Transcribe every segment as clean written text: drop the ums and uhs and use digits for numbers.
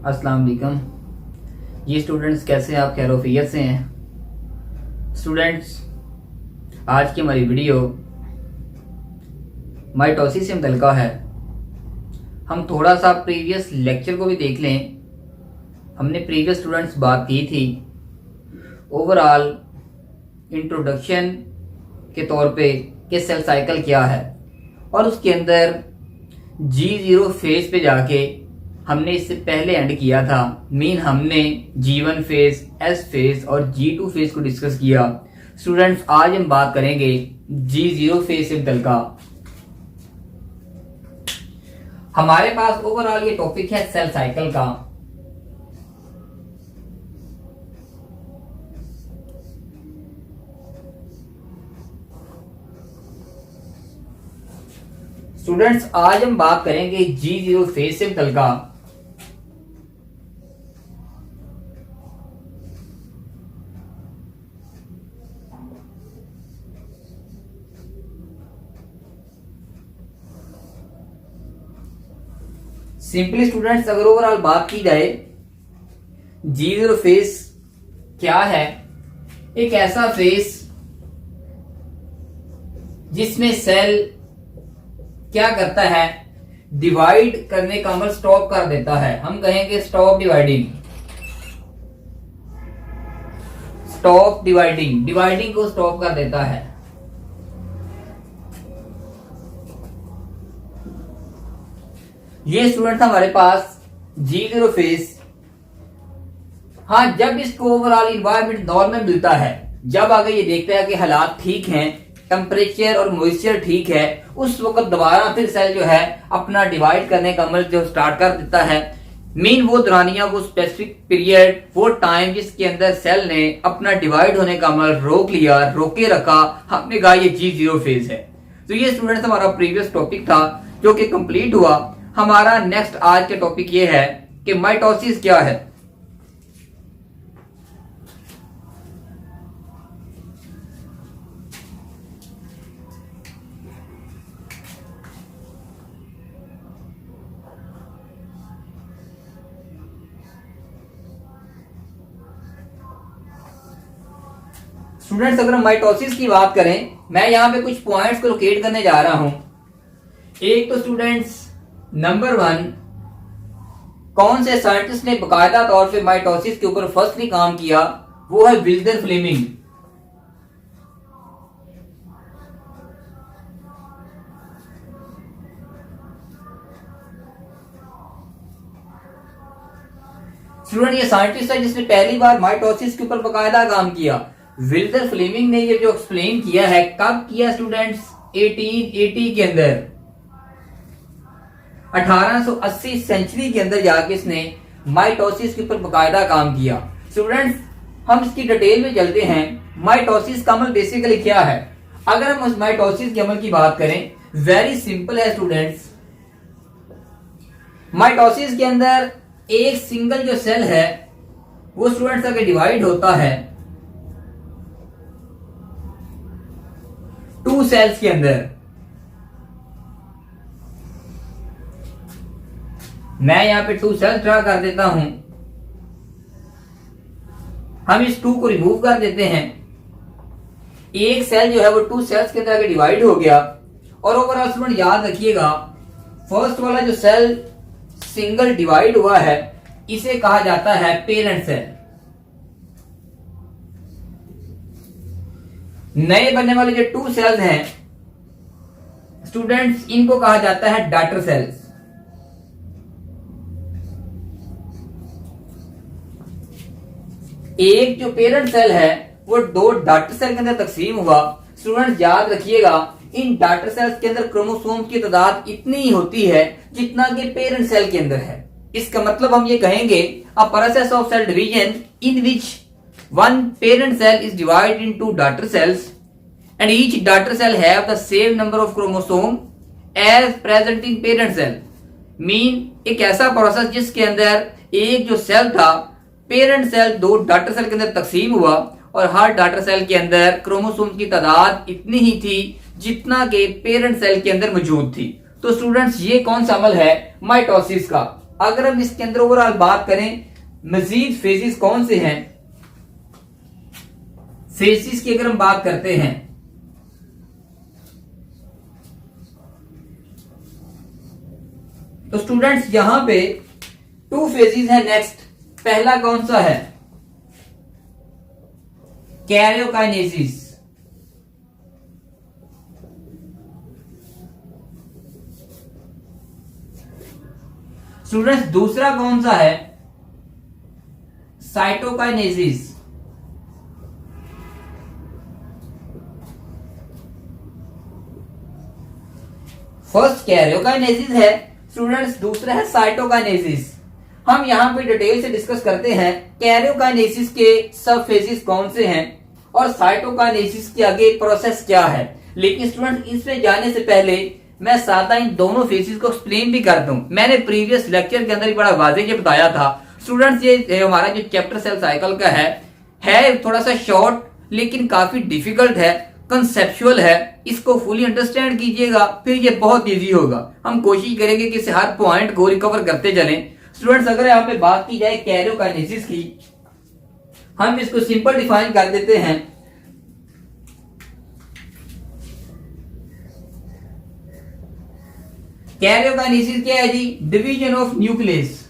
अस्सलाम वालेकुम। ये स्टूडेंट्स कैसे हैं? आप खैर-ओ-आफियत से हैं? स्टूडेंट्स, आज की हमारी वीडियो माइटोसिस से मुतल्लिका है। हम थोड़ा सा प्रीवियस लेक्चर को भी देख लें। हमने प्रीवियस स्टूडेंट्स बात की थी ओवरऑल इंट्रोडक्शन के तौर पे कि सेल साइकिल क्या है, और उसके अंदर G0 फेज पे जाके हमने इससे पहले एंड किया था। हमने G1 फेज, S फेज और G2 फेज को डिस्कस किया। स्टूडेंट्स, आज हम बात करेंगे G0 फेज से मुतल्लिका। हमारे पास ओवरऑल ये टॉपिक है सेल साइकिल का। स्टूडेंट्स, आज हम बात करेंगे G0 फेज से मुतल्लिका। सिंपली स्टूडेंट्स, अगर ओवरऑल बात की जाए G0 फेज क्या है, एक ऐसा फेज जिसमें सेल क्या करता है, डिवाइड करने का अमल स्टॉप कर देता है। हम कहेंगे stop dividing. Stop dividing, dividing को स्टॉप कर देता है। ये स्टूडेंट हमारे पास G0 फेज। हाँ, जब इसको ओवरऑल इन्वायरमेंट नॉर्मल मिलता है, जब आगे ये देखता है कि हालात ठीक हैं, टेम्परेचर और मॉइस्चर ठीक है, उस वक्त दोबारा फिर सेल जो है अपना डिवाइड करने का अमल जो स्टार्ट कर देता है। वो दौरानिया, वो स्पेसिफिक पीरियड, वो टाइम जिसके अंदर सेल ने अपना डिवाइड होने का अमल रोक लिया, रोके रखा, हमने कहा ये G0 फेज है। तो ये स्टूडेंट्स हमारा प्रीवियस टॉपिक था जो कि कंप्लीट हुआ। हमारा नेक्स्ट आज का टॉपिक ये है कि माइटोसिस क्या है। स्टूडेंट्स, अगर हम माइटोसिस की बात करें, मैं यहां पे कुछ पॉइंट्स को लोकेट करने जा रहा हूं। एक तो स्टूडेंट्स, नंबर 1, कौन से साइंटिस्ट ने बाकायदा तौर पे माइटोसिस के ऊपर फर्स्टली काम किया, वो है विल्टर फ्लेमिंग। स्टूडेंट, ये साइंटिस्ट है जिसने पहली बार माइटोसिस के ऊपर बाकायदा काम किया। विल्टर फ्लेमिंग ने ये जो एक्सप्लेन किया है, कब किया स्टूडेंट्स? 1880 के अंदर, 1880 सेंचुरी के अंदर जाके इसने माइटोसिस के ऊपर बाकायदा काम किया। स्टूडेंट्स, हम इसकी डिटेल में चलते हैं। माइटोसिस का अमल बेसिकली क्या है? अगर हम उस माइटोसिस के अमल की बात करें, वेरी सिंपल है स्टूडेंट्स। माइटोसिस के अंदर एक सिंगल जो सेल है वो स्टूडेंट्स अगर डिवाइड होता है 2 सेल्स के अंदर। मैं यहां पे 2 सेल्स ड्रा कर देता हूं। हम इस 2 को रिमूव कर देते हैं। एक सेल जो है वो 2 सेल्स के अंदर डिवाइड हो गया। और ओवरऑल स्टूडेंट याद रखिएगा, फर्स्ट वाला जो सेल सिंगल डिवाइड हुआ है इसे कहा जाता है पेरेंट सेल। नए बनने वाले जो 2 सेल्स हैं स्टूडेंट्स, इनको कहा जाता है डॉटर सेल्स। एक जो पेरेंट सेल है वो 2 डॉटर सेल के अंदर तकसीम हुआ। स्टूडेंट्स याद रखिएगा, इन डॉटर सेल्स के अंदर क्रोमोसोम की तादाद इतनी ही होती है जितना कि पेरेंट सेल के अंदर है। इसका मतलब हम ये कहेंगे, a process of cell division in which one parent cell is divided into daughter cells and each daughter cell have the same number of chromosome as present in parent cell। एक ऐसा प्रोसेस जिसके अंदर एक जो cell था, parent cell 2 daughter cell के अंदर तकसीम हुआ और हर डॉटर सेल के अंदर क्रोमोसोम की तादाद इतनी ही थी जितना के पेरेंट सेल के अंदर मौजूद थी। तो स्टूडेंट्स, ये कौन सा अमल है? माइटोसिस का। अगर हम इसके अंदर ओवरऑल बात करें मजीद फेजेस कौन से हैं, फेजेस की अगर हम बात करते हैं तो स्टूडेंट्स यहां पे 2 फेजेस हैं। नेक्स्ट पहला कौन सा है, कैरियोकाइनेसिस। स्टूडेंट्स दूसरा कौन सा है, साइटोकाइनेसिस। फर्स्ट कैरियोकाइनेसिस है स्टूडेंट्स, दूसरा है साइटोकाइनेसिस। हम यहां पे डिटेल से डिस्कस करते हैं कैरियोकाइनेसिस के सब फेजेस कौन से हैं और साइटोकाइनेसिस के आगे प्रोसेस क्या है। लेकिन स्टूडेंट इसमें जाने से पहले मैं सादा इन दोनों फेजेस को एक्सप्लेन भी कर दूं। मैंने प्रीवियस लेक्चर के अंदर ही बड़ा वाज़ेह ये बताया था स्टूडेंट्स, ये हमारा जो चैप्टर सेल साइकिल का है थोड़ा सा शॉर्ट लेकिन काफी डिफिकल्ट है, कंसेप्चुअल है। इसको फुली अंडरस्टैंड कीजिएगा फिर ये बहुत इजी होगा। हम कोशिश करेंगे कि इसे हर पॉइंट को रिकवर करते चलें। स्टूडेंट्स अगर यहाँ पे बात की जाए कैरियोकाइनेसिस की, हम इसको सिंपल डिफाइन कर देते हैं। कैरियोकाइनेसिस क्या है जी, डिवीजन ऑफ न्यूक्लियस।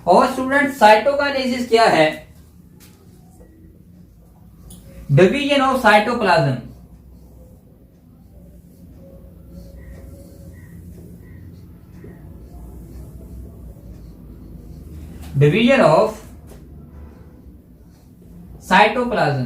और स्टूडेंट साइटोकाइनेसिस क्या है, division of cytoplasm. Division of cytoplasm.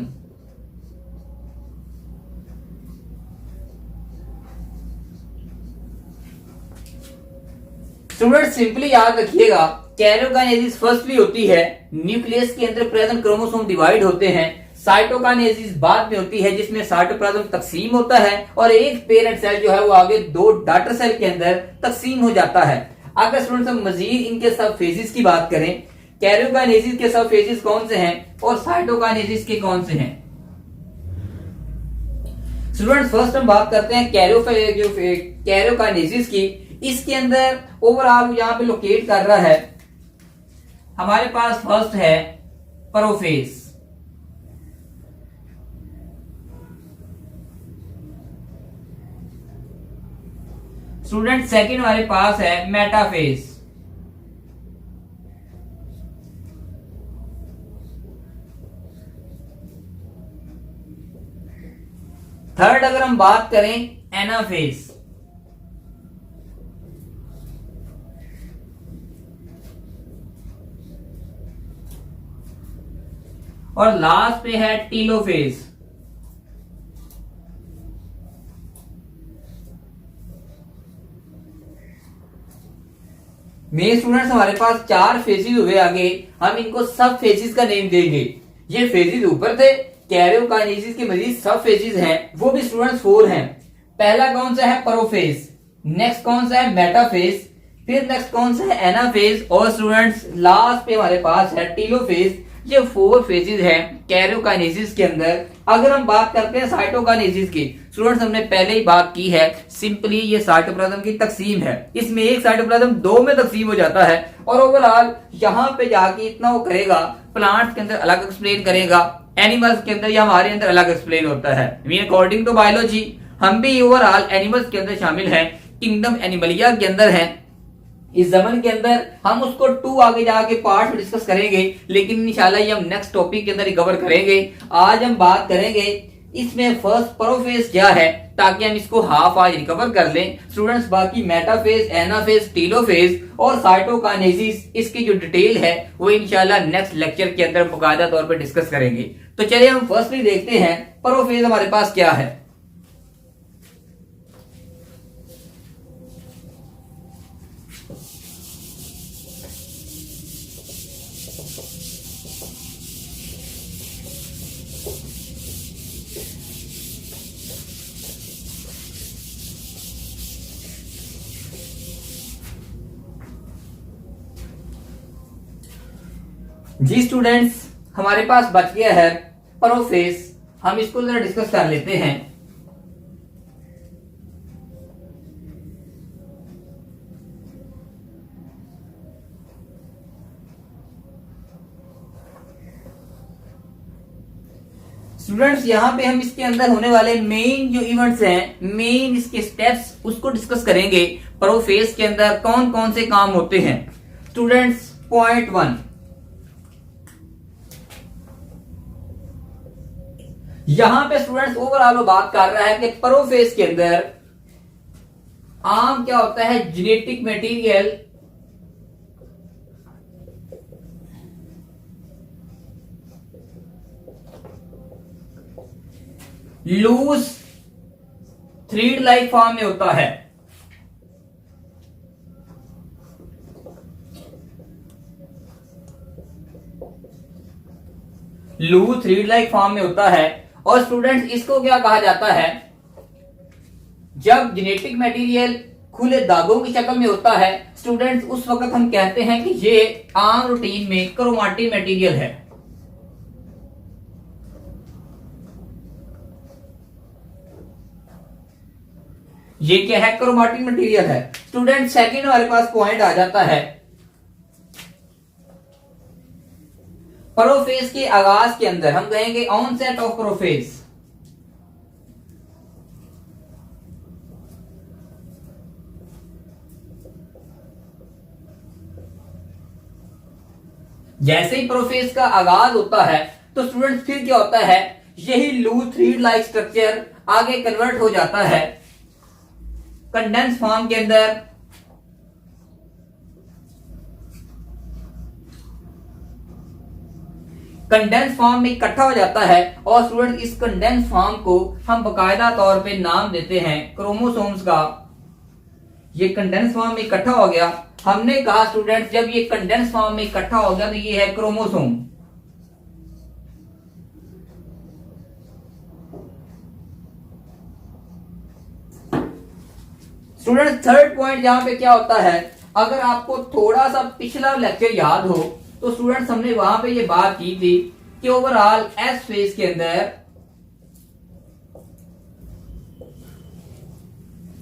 Student simply याद रखिएगा कैरियोकाइनेसिस फर्स्टली होती है न्यूक्लियस के अंदर प्रेजेंट क्रोमोसोम डिवाइड होते हैं। साइटोकाइनेसिस बाद में होती है जिसमें साइटोप्लाज्म तकसीम होता है और एक पेरेंट सेल जो है वो आगे 2 डॉटर सेल के अंदर तकसीम हो जाता है। अगर स्टूडेंट्स हम मजीद इनके सब फेजेस की बात करें, कैरियोकाइनेसिस के सब फेजेस कौन से हैं और साइटोकाइनेसिस के कौन से हैं। स्टूडेंट्स फर्स्ट हम बात करते हैं कैरियोकाइनेसिस की। इसके अंदर ओवरऑल यहां पे लोकेट कर रहा है, हमारे पास फर्स्ट है प्रोफेज। स्टूडेंट सेकंड हमारे पास है मेटाफेज। थर्ड अगर हम बात करें एनाफेज। और लास्ट पे है टीलोफेज। मेन स्टूडेंट्स हमारे पास 4 फेजेस हुए, आगे हम इनको सब फेजेस का नेम देंगे। ये फेजेस ऊपर थे, कैरियोकाइनेसिस के मजीद सब फेजेस हैं, वो भी स्टूडेंट्स 4 हैं। पहला कौन सा है प्रोफेज, नेक्स्ट कौन सा है मेटाफेज, फिर नेक्स्ट कौन सा है एनाफेज और स्टूडेंट्स लास्ट पे हमारे पास है टीलोफेज। ये 4 फेजेस हैं कैरियोकाइनेसिस के अंदर। अगर हम बात करते हैं साइटोकाइनेसिस की, स्टूडेंट्स हमने पहले ही बात की है, सिंपली ये साइटोप्लाज्म की तकसीम है। इसमें एक साइटोप्लाज्म 2 में तकसीम हो जाता है और ओवरऑल यहां पे जाके इतना वो करेगा, प्लांट्स के अंदर अलग एक्सप्लेन करेगा, एनिमल्स के अंदर या हमारे अंदर अलग एक्सप्लेन होता है। मीन अकॉर्डिंग टू बायोलॉजी हम भी ओवरऑल एनिमल्स के अंदर शामिल हैं, किंगडम एनिमलिया के अंदर है। इस जमन के अंदर हम उसको 2 आगे जाके पार्ट में डिस्कस करेंगे, लेकिन इंशाल्लाह ये हम नेक्स्ट टॉपिक के अंदर रिकवर करेंगे। आज हम बात करेंगे इसमें फर्स्ट प्रोफेज क्या है, ताकि हम इसको हाफ आज रिकवर कर लें। स्टूडेंट्स बाकी मेटाफेज, एनाफेज, टीलोफेज और साइटोकाइनेसिस इसकी जो डिटेल है वो इंशाल्लाह नेक्स्ट लेक्चर के अंदर बाकायदा तौर पर डिस्कस करेंगे। तो चलिए हम फर्स्टली देखते हैं प्रोफेज हमारे पास क्या है। जी स्टूडेंट्स हमारे पास बच गया है प्रोफेस। हम इसको जरा डिस्कस कर लेते हैं। स्टूडेंट्स यहां पे हम इसके अंदर होने वाले मेन जो इवेंट्स हैं, मेन इसके स्टेप्स, उसको डिस्कस करेंगे। प्रोफेस के अंदर कौन कौन से काम होते हैं। स्टूडेंट्स पॉइंट 1, यहां पे स्टूडेंट्स ओवरऑल बात कर रहा है कि प्रोफेस के अंदर आम क्या होता है, genetic material loose thread like form में होता है। लूज थ्रीड लाइक फॉर्म में होता है। और स्टूडेंट्स इसको क्या कहा जाता है, जब जेनेटिक मटेरियल खुले दागों की शक्ल में होता है स्टूडेंट्स, उस वक्त हम कहते हैं कि ये आम रूटीन में क्रोमाटिन मटेरियल है। ये क्या है, क्रोमाटिन मटेरियल है। स्टूडेंट सेकंड हमारे पास पॉइंट आ जाता है, प्रोफेस के आगाज के अंदर हम कहेंगे ऑनसेट ऑफ प्रोफेस। जैसे ही प्रोफेस का आगाज होता है तो स्टूडेंट्स फिर क्या होता है, यही लूज थ्रीड लाइक स्ट्रक्चर आगे कन्वर्ट हो जाता है कंडेंस फॉर्म के अंदर। कंडेंस फॉर्म में इकट्ठा हो जाता है और स्टूडेंट इस कंडेंस फॉर्म को हम बकायदा तौर पे नाम देते हैं क्रोमोसोम्स का। ये कंडेंस फॉर्म में इकट्ठा हो गया, हमने कहा स्टूडेंट जब ये कंडेंस फॉर्म में इकट्ठा हो गया तो ये है क्रोमोसोम। स्टूडेंट थर्ड पॉइंट यहां पे क्या होता है, अगर आपको थोड़ा सा पिछला लेक्चर याद हो तो स्टूडेंट्स हमने वहां पे ये बात की थी कि ओवरऑल एस फेज के अंदर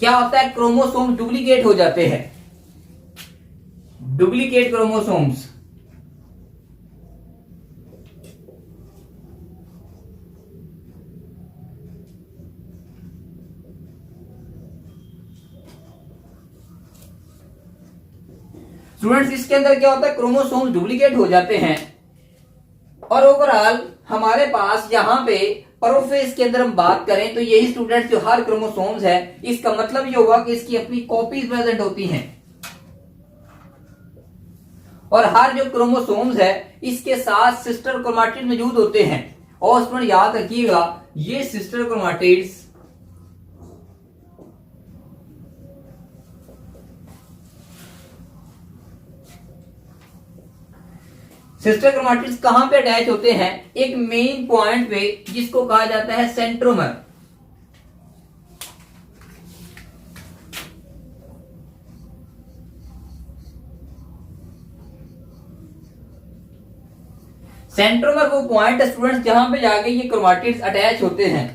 क्या होता है, क्रोमोसोम डुप्लीकेट हो जाते हैं, डुप्लीकेट क्रोमोसोम्स। स्टूडेंट्स इसके अंदर क्या होता है, क्रोमोसोम्स डुप्लीकेट हो जाते हैं और ओवरऑल हमारे पास यहां पे प्रोफेस के अंदर हम बात करें तो यही स्टूडेंट्स जो हर क्रोमोसोम्स है, इसका मतलब ये होगा कि इसकी अपनी कॉपीज प्रेजेंट होती हैं और हर जो क्रोमोसोम्स है इसके साथ सिस्टर क्रोमाटिड मौजूद होते हैं। और स्टूडेंट याद रखिएगा ये सिस्टर क्रोमाटिड्स सिस्टर क्रोमाटिड्स कहां पे अटैच होते हैं, एक मेन पॉइंट पे जिसको कहा जाता है सेंट्रोमर। सेंट्रोमर वो पॉइंट है स्टूडेंट्स जहां पे जाके ये क्रोमाटिड्स अटैच होते हैं।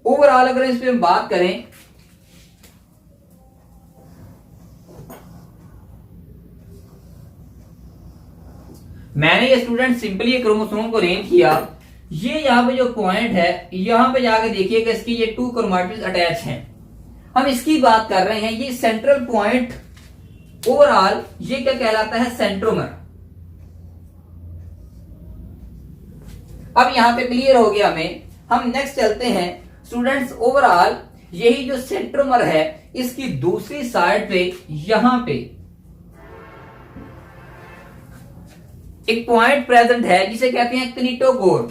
ओवरऑल अगर इस पे हम बात करें मैंने ये स्टूडेंट सिंपली ये क्रोमोसोम को अरेंज किया, ये यहाँ पे जो पॉइंट है यहां पे जाके देखिएगा इसकी ये 2 क्रोमाटिड्स अटैच हैं। हम इसकी बात कर रहे हैं, ये सेंट्रल पॉइंट ओवरऑल ये क्या कहलाता है, सेंट्रोमर। अब यहां पे क्लियर हो गया हमें। हम नेक्स्ट चलते हैं स्टूडेंट्स, ओवरऑल यही जो सेंट्रोमर है इसकी दूसरी साइड पे यहां पे एक पॉइंट प्रेजेंट है जिसे कहते हैं क्नीटोकोर।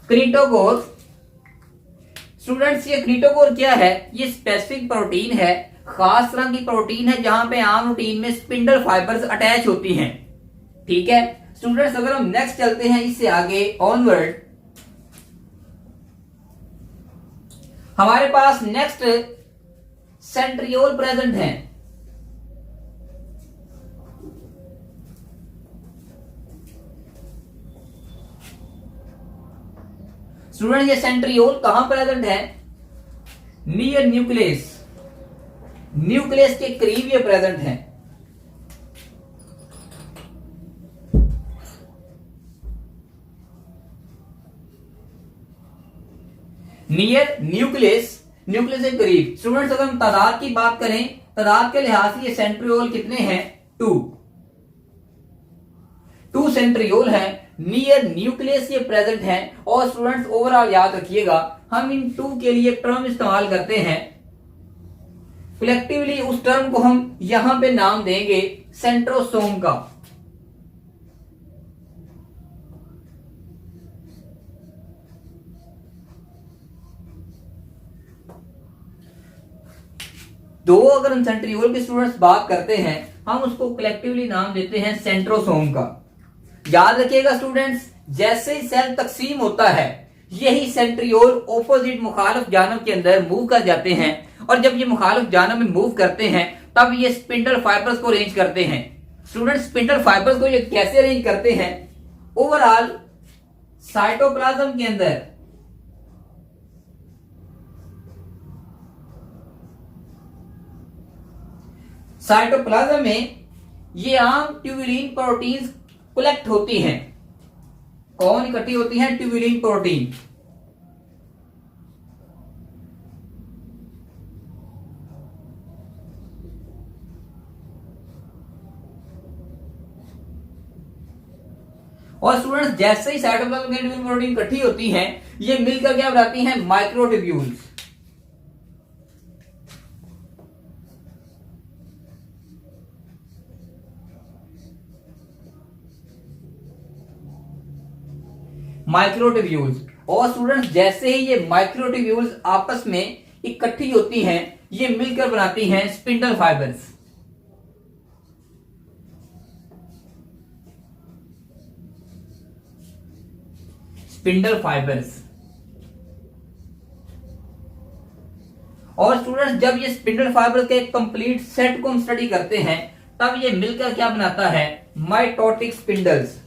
क्नीटोकोर स्टूडेंट्स, ये क्नीटोकोर क्या है, ये स्पेसिफिक प्रोटीन है, खास तरह की प्रोटीन है जहां पे आम रूटीन में स्पिंडल फाइबर्स अटैच होती हैं। ठीक है स्टूडेंट्स, अगर हम नेक्स्ट चलते हैं इससे आगे ऑनवर्ड, हमारे पास नेक्स्ट सेंट्रियोल प्रेजेंट हैं। स्टूडेंट ये सेंट्रियोल कहां प्रेजेंट है? नियर न्यूक्लियस, न्यूक्लियस के करीब ये प्रेजेंट है। नियर न्यूक्लियस, न्यूक्लियस के करीब। स्टूडेंट्स अगर हम तादाद की बात करें, तादाद के लिहाज से ये सेंट्रियोल कितने हैं? 2 सेंट्रियोल हैं, नियर न्यूक्लियस ये प्रेजेंट हैं। और स्टूडेंट्स ओवरऑल याद रखिएगा, हम इन 2 के लिए टर्म इस्तेमाल करते हैं कलेक्टिवली। उस टर्म को हम यहां पे नाम देंगे सेंट्रोसोम का। दो अगर हम सेंट्रियोल के स्टूडेंट्स बात करते हैं, हम उसको कलेक्टिवली नाम देते हैं सेंट्रोसोम का। याद रखिएगा स्टूडेंट्स, जैसे ही सेल तकसीम होता है, यही सेंट्रियोल ऑपोजिट मुखालिफ जानब के अंदर मूव कर जाते हैं। और जब ये मुखालिफ जानब में मूव करते हैं, तब ये स्पिंडल फाइबर्स को अरेंज करते हैं। स्टूडेंट्स स्पिंडल फाइबर्स को ये कैसे अरेंज करते हैं? ओवरऑल साइटोप्लाज्म के अंदर साइटोप्लाज्म में ये आम ट्यूबुलिन प्रोटीन्स कलेक्ट होती हैं। कौन इकट्ठी होती हैं? Tubulin protein. और स्टूडेंट्स जैसे ही साइटोप्लाज्म में ट्यूबुलिन प्रोटीन इकट्ठी होती हैं, ये मिलकर क्या बनाती हैं? माइक्रोट्यूब्यूल्स। माइक्रोट्यूब्यूल्स। और स्टूडेंट्स जैसे ही ये माइक्रोट्यूब्यूल्स आपस में इकट्ठी होती हैं, ये मिलकर बनाती हैं स्पिंडल फाइबर्स। Spindle fibres. और स्टूडेंट्स जब ये स्पिंडल फाइबर्स के कंप्लीट सेट को हम स्टडी करते हैं, तब ये मिलकर क्या बनाता है? Mitotic spindles.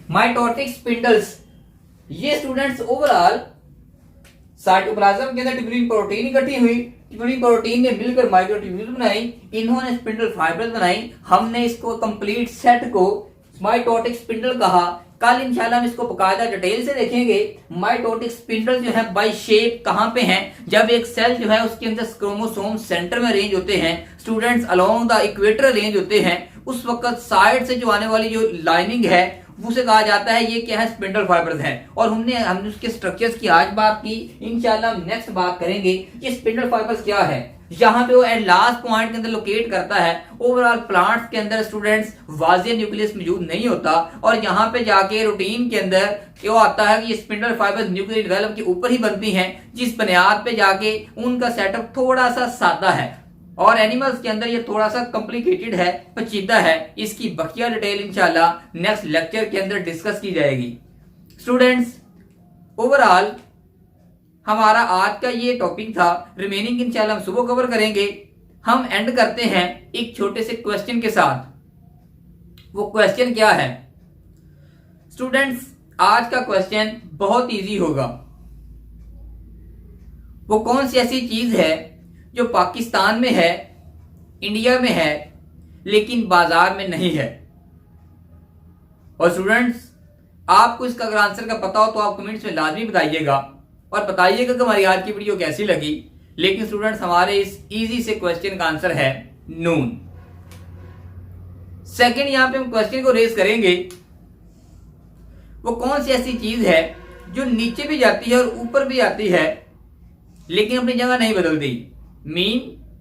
माइटोटिक स्पिंडल्स ये स्टूडेंट्स ओवरऑल साइटोप्लाज्म के अंदर ट्यूबुलिन प्रोटीन इकट्ठी हुई, ट्यूबुलिन प्रोटीन ने मिलकर माइक्रोट्यूब्यूल बनाई, इन्होंने स्पिंडल फाइबर्स बनाई। हमने इसको कंप्लीट सेट को माइटोटिक स्पिंडल कहा। कल इंशाल्लाह हम इसको बकायदा डिटेल से देखेंगे। माइटोटिक स्पिंडल जो है बाय शेप कहां पे हैं? जब एक सेल जो है उसके अंदर क्रोमोसोम सेंटर में अरेंज होते हैं, students along the equator arrange होते हैं, उस वक्त साइड से जो आने वाली जो लाइनिंग है उसे कहा जाता है ये क्या है? स्पिंडल फाइबर्स है। और हमने उसके स्ट्रक्चर्स की आज बात की, इंशाल्लाह हम नेक्स्ट बात करेंगे ये स्पिंडल फाइबर्स क्या है, यहाँ पे वो एट लास्ट पॉइंट के अंदर लोकेट करता है। ओवरऑल प्लांट्स के अंदर स्टूडेंट्स वाजिया न्यूक्लियस मौजूद नहीं होता, और यहाँ पे जाके रूटीन के अंदर क्या आता है कि ये स्पिंडल फाइबर्स न्यूक्लियर डेवलप के ऊपर ही बनती हैं, जिस बुनियाद पे जाके उनका सेटअप थोड़ा सा सादा है। और एनिमल्स के अंदर ये थोड़ा सा कॉम्प्लिकेटेड है, पेचीदा है। इसकी बकिया डिटेल इंशाल्लाह नेक्स्ट लेक्चर के अंदर डिस्कस की जाएगी। स्टूडेंट्स ओवरऑल हमारा आज का ये टॉपिक था, रिमेनिंग इंशाल्लाह हम सुबह कवर करेंगे। हम एंड करते हैं एक छोटे से क्वेश्चन के साथ। वो क्वेश्चन क्या है स्टूडेंट्स? आज का क्वेश्चन बहुत इजी होगा। वो कौन सी ऐसी चीज है जो पाकिस्तान में है, इंडिया में है, लेकिन बाजार में नहीं है? और स्टूडेंट्स आपको इसका अगर आंसर का पता हो तो आप कमेंट्स में लाजमी बताइएगा, और बताइएगा कि हमारी आज की वीडियो कैसी लगी। लेकिन स्टूडेंट्स हमारे इस इजी से क्वेश्चन का आंसर है नून। सेकंड यहां पे हम क्वेश्चन को रेस करेंगे, वो कौन सी ऐसी चीज है जो नीचे भी जाती है और ऊपर भी आती है, लेकिन अपनी जगह नहीं बदलती? मीन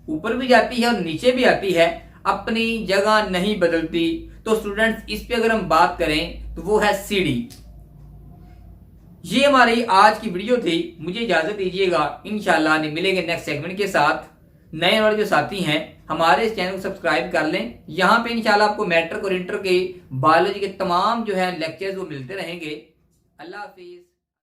ऊपर भी जाती है और नीचे भी आती है, अपनी जगह नहीं बदलती। तो स्टूडेंट्स इस पे अगर हम बात करें तो वो है सीढ़ी। ये हमारी आज की वीडियो थी। मुझे इजाजत दीजिएगा, इंशाल्लाह मिलेंगे नेक्स्ट सेगमेंट के साथ। नए वाले जो साथी हैं हमारे इस चैनल को सब्सक्राइब कर लें। यहाँ पे इंशाल्लाह आपको मैट्रिक और इंटर के बायोलॉजी के तमाम जो है लेक्चर्स वो मिलते रहेंगे। अल्लाह हाफिज।